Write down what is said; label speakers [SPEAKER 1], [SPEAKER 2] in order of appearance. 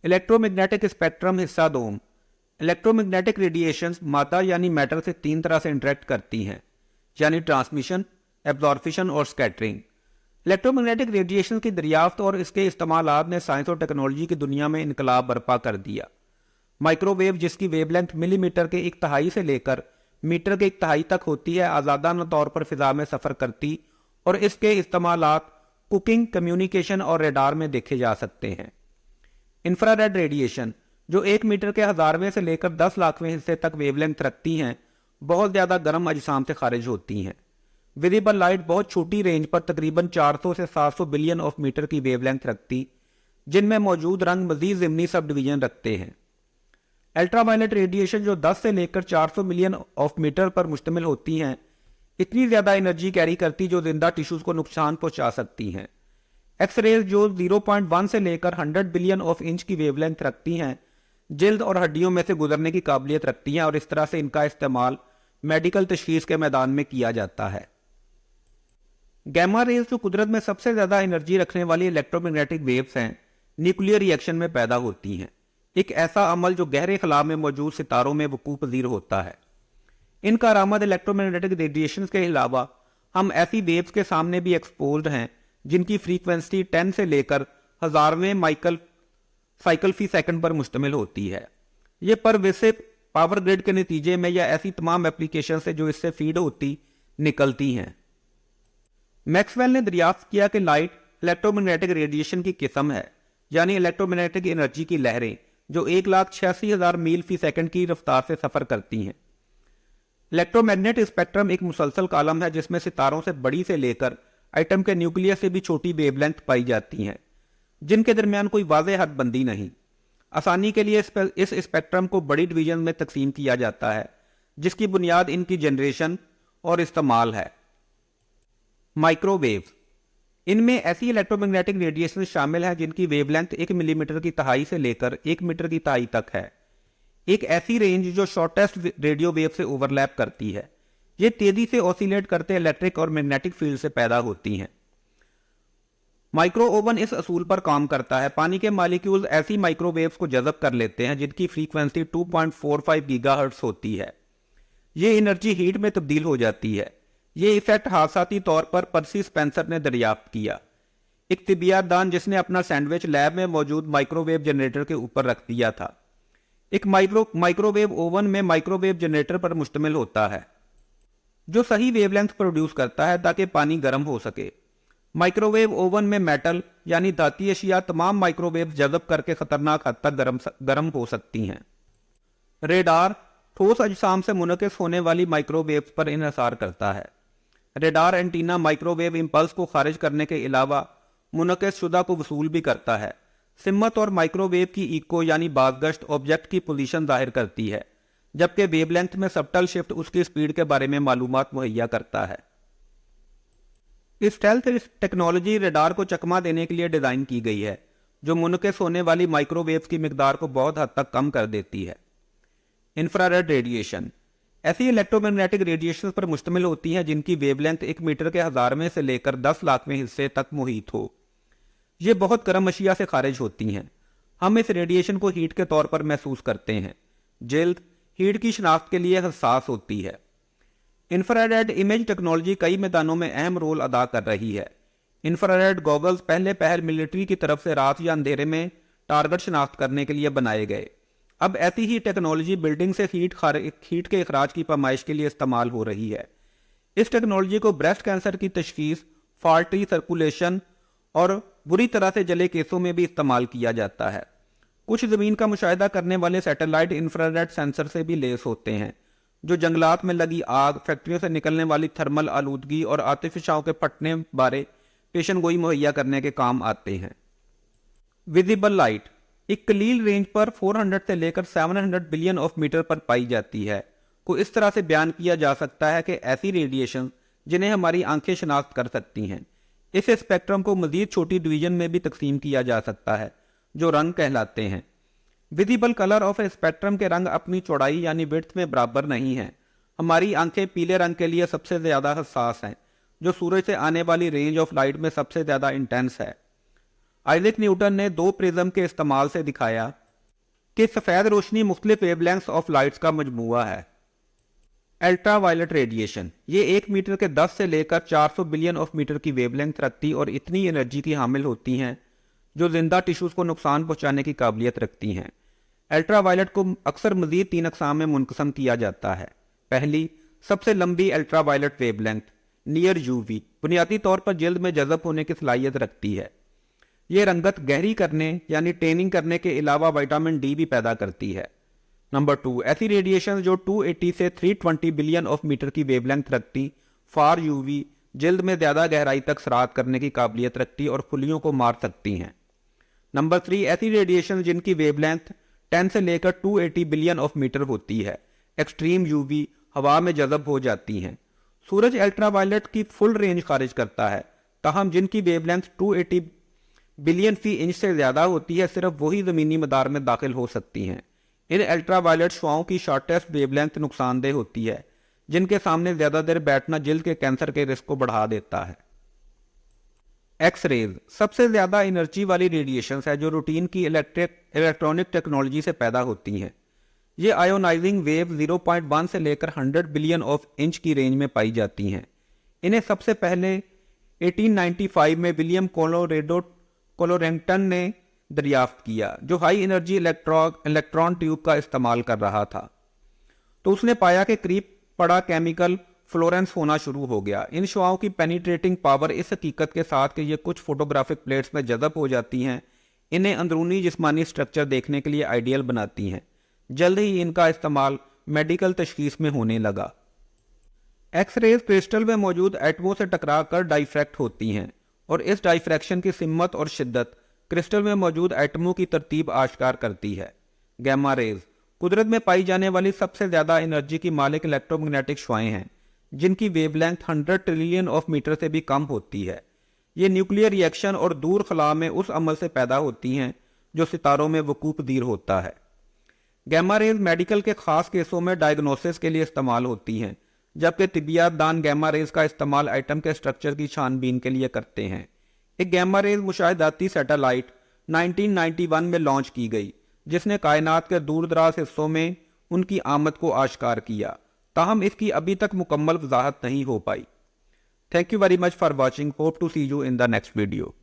[SPEAKER 1] Electromagnetic spectrum हिस्सा 2। Electromagnetic radiations मादा यानी मैटर से 3 तरह से इंटरेक्ट करती हैं, यानी ट्रांसमिशन, एब्जॉर्प्शन और स्कैटरिंग। इलेक्ट्रोमैग्नेटिक रेडिएशन की दरियाफ्त और इसके इस्तेमालात ने साइंस और टेक्नोलॉजी की दुनिया में इनकलाब बर्पा कर दिया। माइक्रोवेव, जिसकी वेवलेंथ मिलीमीटर के 1/3 से लेकर मीटर के 1/3 तक होती है, आज़ादाना तौर पर फिजा में सफ़र करती और इसके इस्तेमालात कुकिंग, कम्युनिकेशन और रेडार में देखे जा सकते हैं। इंफ्रारेड रेडिएशन, जो 1 मीटर के 1000वें से लेकर 10 लाखवें हिस्से तक वेवलेंथ रखती हैं, बहुत ज़्यादा गर्म अजसाम से खारिज होती हैं। विजिबल लाइट बहुत छोटी रेंज पर तकरीबन 400 से 700 बिलियन ऑफ मीटर की वेवलेंथ रखती, जिनमें मौजूद रंग मजीद ज़िमनी सब डिवीजन रखते हैं। अल्ट्रावायलेट रेडिएशन, जो 10 से लेकर 400 मिलियन ऑफ मीटर पर मुश्तमिल होती हैं, इतनी ज़्यादा एनर्जी कैरी करती जो जिंदा टिश्यूज़ को नुकसान पहुंचा सकती हैं। एक्सरेज, जो 0.1 से लेकर 100 बिलियन ऑफ इंच की वेवलेंथ रखती हैं, जिल्द और हड्डियों में से गुजरने की काबिलियत रखती हैं और इस तरह से इनका इस्तेमाल मेडिकल तशखीस के मैदान में किया जाता है। गैमा रेज, जो कुदरत में सबसे ज़्यादा एनर्जी रखने वाली इलेक्ट्रोमैग्नेटिक वेव्स हैं, न्यूक्लियर रिएक्शन में पैदा होती हैं, एक ऐसा अमल जो गहरे खला में मौजूद सितारों में वकूफ़ पज़ीर होता है। इन कारआमद इलेक्ट्रोमैग्नेटिक रेडिएशन के अलावा हम ऐसी वेव्स के सामने भी एक्सपोज्ड हैं जिनकी फ्रीक्वेंसी 10 से लेकर 1000वें माइकल साइकिल फी सेकंड पर मुश्तमिल होती है। ये परवैसे पावर ग्रिड के नतीजे में या ऐसी तमाम एप्लीकेशन से जो इससे फीड होती निकलती हैं। मैक्सवेल ने दरियाफ्त किया कि लाइट इलेक्ट्रोमैग्नेटिक रेडिएशन की किस्म है, यानी इलेक्ट्रोमैग्नेटिक एनर्जी की लहरें जो 1,86,000 मील फी सेकंड की रफ्तार से सफ़र करती हैं। इलेक्ट्रोमैग्नेट स्पेक्ट्रम एक मुसलसल कॉलम है जिसमें सितारों से बड़ी से लेकर आइटम के न्यूक्लियस से भी छोटी वेवलेंथ पाई जाती हैं, जिनके दरमियान कोई वाज़ेह हदबंदी नहीं। आसानी के लिए इस स्पेक्ट्रम को बड़ी डिवीजन में तकसीम किया जाता है, जिसकी बुनियाद इनकी जनरेशन और इस्तेमाल है। माइक्रोवेव्स, इनमें ऐसी इलेक्ट्रोमैग्नेटिक रेडिएशन शामिल हैं जिनकी वेवलेंथ 1 मिलीमीटर की तहाई से लेकर 1 मीटर की तहाई तक है, एक ऐसी रेंज जो शॉर्टेस्ट रेडियो वेव से ओवरलैप करती है। ये तेजी से ऑसिलेट करते इलेक्ट्रिक और मैग्नेटिक फील्ड से पैदा होती हैं। माइक्रो ओवन इस असूल पर काम करता है। पानी के मालिक्यूल्स ऐसी माइक्रोवेव्स को जज़ब कर लेते हैं जिनकी फ्रीक्वेंसी 2.45 गीगाहर्ट्ज़ होती है। ये एनर्जी हीट में तब्दील हो जाती है। ये इफेक्ट हादसाती तौर पर पर्सी स्पेंसर ने दरियाफ्त किया, एक तिबियात दान जिसने अपना सैंडविच लैब में मौजूद माइक्रोवेव जनरेटर के ऊपर रख दिया था। एक माइक्रोवेव ओवन में माइक्रोवेव जनरेटर पर मुश्तमिल होता है जो सही वेवलेंथ प्रोड्यूस करता है ताकि पानी गर्म हो सके। माइक्रोवेव ओवन में मेटल यानी धाती अशिया तमाम माइक्रोवेव जज़ब करके खतरनाक हद तक गर्म हो सकती हैं। रेडार ठोस अजसाम से मुनक़िस होने वाली माइक्रोवेव्स पर इन्हिसार करता है। रेडार एंटीना माइक्रोवेव इंपल्स को खारिज करने के अलावा मुनक़िस शुदा को वसूल भी करता है। सिम्मत और माइक्रोवेव की इको यानी बाज़गश्त ऑब्जेक्ट की पोजीशन जाहिर करती है, जबकि वेवलेंथ में सबटल शिफ्ट उसकी स्पीड के बारे में मालूमात मुहैया करता है। स्टेल्थ टेक्नोलॉजी रेडार को चकमा देने के लिए डिज़ाइन की गई है, जो मुनक़िस होने वाली माइक्रोवेव्स की मिकदार को बहुत हद तक कम कर देती है। इंफ्रारेड रेडिएशन ऐसी इलेक्ट्रोमैग्नेटिक रेडिएशन पर मुश्तमिल होती हैं जिनकी वेवलेंथ 1 मीटर के 1000वें से लेकर 10 लाखवें हिस्से तक मुहित हो। ये बहुत गर्म अशिया से खारिज होती हैं। हम इस रेडिएशन को हीट के तौर पर महसूस करते हैं। जिल्द हीट की शनाख्त के लिए हसास होती है। इंफ्रारेड इमेज टेक्नोलॉजी कई मैदानों में अहम रोल अदा कर रही है। इंफ्रारेड गॉगल्स पहले पहल मिलिट्री की तरफ से रात या अंधेरे में टारगेट शनाख्त करने के लिए बनाए गए। अब ऐसी ही टेक्नोलॉजी बिल्डिंग से हीट के अखराज की पैमाइश के लिए इस्तेमाल हो रही है। इस टेक्नोलॉजी को ब्रेस्ट कैंसर की तशखीस, फॉल्टी सर्कुलेशन और बुरी तरह से जले केसों में भी इस्तेमाल किया जाता है। कुछ ज़मीन का मुशाहिदा करने वाले सैटेलाइट इंफ्रारेड सेंसर से भी लेस होते हैं, जो जंगलात में लगी आग, फैक्ट्रियों से निकलने वाली थर्मल आलूदगी और आतिशबाज़ों के फटने बारे पेशन गोई मुहैया करने के काम आते हैं। विजिबल लाइट एक कलील रेंज पर 400 से लेकर 700 बिलियन ऑफ मीटर पर पाई जाती है, को इस तरह से बयान किया जा सकता है कि ऐसी रेडिएशन जिन्हें हमारी आंखें शनाख्त कर सकती हैं। इस स्पेक्ट्रम को मजीद छोटी डिवीजन में भी तकसीम किया जा सकता है, जो रंग कहलाते हैं। विजिबल कलर ऑफ स्पेक्ट्रम के रंग अपनी चौड़ाई यानी विड्थ में बराबर नहीं हैं। हमारी आंखें पीले रंग के लिए सबसे ज़्यादा हसास हैं, जो सूरज से आने वाली रेंज ऑफ लाइट में सबसे ज़्यादा इंटेंस है। आइजैक न्यूटन ने दो प्रिज्म के इस्तेमाल से दिखाया कि सफ़ेद रोशनी मुख्तलिफ वेवलेंथ्स ऑफ लाइट्स का मजमूआ है। अल्ट्रा वायलेट रेडिएशन, ये 1 मीटर के 10 से लेकर 400 बिलियन ऑफ मीटर की वेवलेंथ रखती और इतनी एनर्जी की हामिल होती हैं जो जिंदा टिश्यूज़ को नुकसान पहुंचाने की काबिलियत रखती हैं। अल्ट्रा वायलेट को अक्सर मज़ीद 3 अक़साम में मुनक़सम किया जाता है। पहली, सबसे लंबी ultraviolet wavelength near UV, बुनियादी तौर पर जल्द में जज़ब होने की सलाहियत रखती है। ये रंगत गहरी करने यानी टेनिंग करने के अलावा विटामिन डी भी पैदा करती है। नंबर 2, ऐसी रेडिएशन जो 280 से 320 बिलियन ऑफ मीटर की वेवलेंथ रखती, फार यूवी, जल्द में ज़्यादा गहराई तक सराहत करने की काबिलियत रखती और फुलियों को मार सकती हैं। नंबर 3, ऐसी रेडिएशन जिनकी वेवलेंथ 10 से लेकर 280 बिलियन ऑफ मीटर होती है, एक्सट्रीम यूवी, हवा में जज़ब हो जाती हैं। सूरज अल्ट्रावायलेट की फुल रेंज खारिज करता है, ताहम जिनकी वेवलेंथ 280 बिलियन फी इंच से ज़्यादा होती है सिर्फ वही ज़मीनी मदार में दाखिल हो सकती हैं। इन अल्ट्रावायलेट शुआओं की शॉर्टेस्ट वेवलेंथ नुकसानदेह होती है, जिनके सामने ज़्यादा देर बैठना जल्द के कैंसर के रिस्क को बढ़ा देता है। एक्स रेज सबसे ज़्यादा एनर्जी वाली रेडिएशन है जो रूटीन की इलेक्ट्रॉनिक टेक्नोलॉजी से पैदा होती हैं। ये आयोनाइजिंग वेव 0.1 से लेकर 100 बिलियन ऑफ इंच की रेंज में पाई जाती हैं। इन्हें सबसे पहले 1895 में विलियम कोलोरेंगटन ने दरियाफ्त किया, जो हाई एनर्जी इलेक्ट्रॉन ट्यूब का इस्तेमाल कर रहा था। तो उसने पाया कि करीब पड़ा केमिकल फ्लोरेंस होना शुरू हो गया। इन शुआओं की पेनिट्रेटिंग पावर इस हकीकत के साथ कि ये कुछ फोटोग्राफिक प्लेट्स में जज़ब हो जाती हैं, इन्हें अंदरूनी जिस्मानी स्ट्रक्चर देखने के लिए आइडियल बनाती हैं। जल्द ही इनका इस्तेमाल मेडिकल तशखीस में होने लगा। एक्स रेज क्रिस्टल में मौजूद एटमों से टकरा कर डाइफ्रैक्ट होती हैं और इस डाइफ्रैक्शन की सिम्मत और शिद्दत क्रिस्टल में मौजूद एटमों की तरतीब आश्कार करती है। गैमा रेज कुदरत में पाई जाने वाली सबसे ज़्यादा एनर्जी की मालिक इलेक्ट्रोमैग्नेटिक शुआएं हैं, जिनकी वेवलेंथ 100 ट्रिलियन ऑफ मीटर से भी कम होती है। ये न्यूक्लियर रिएक्शन और दूर खला में उस अमल से पैदा होती हैं जो सितारों में वकूफ़ पदीर होता है। गैमा रेज मेडिकल के ख़ास केसों में डायग्नोसिस के लिए इस्तेमाल होती हैं, जबकि तिबियात दान गैमा रेज का इस्तेमाल आइटम के स्ट्रक्चर की छानबीन के लिए करते हैं। एक गैमा रेज मुशाहिदाती सैटेलाइट 1991 में लॉन्च की गई, जिसने कायनात के दूर दराज हिस्सों में उनकी आमद को आश्कार किया, ताहम इसकी अभी तक मुकम्मल वजाहत नहीं हो पाई। Thank you very much for watching. Hope to see you in the next video.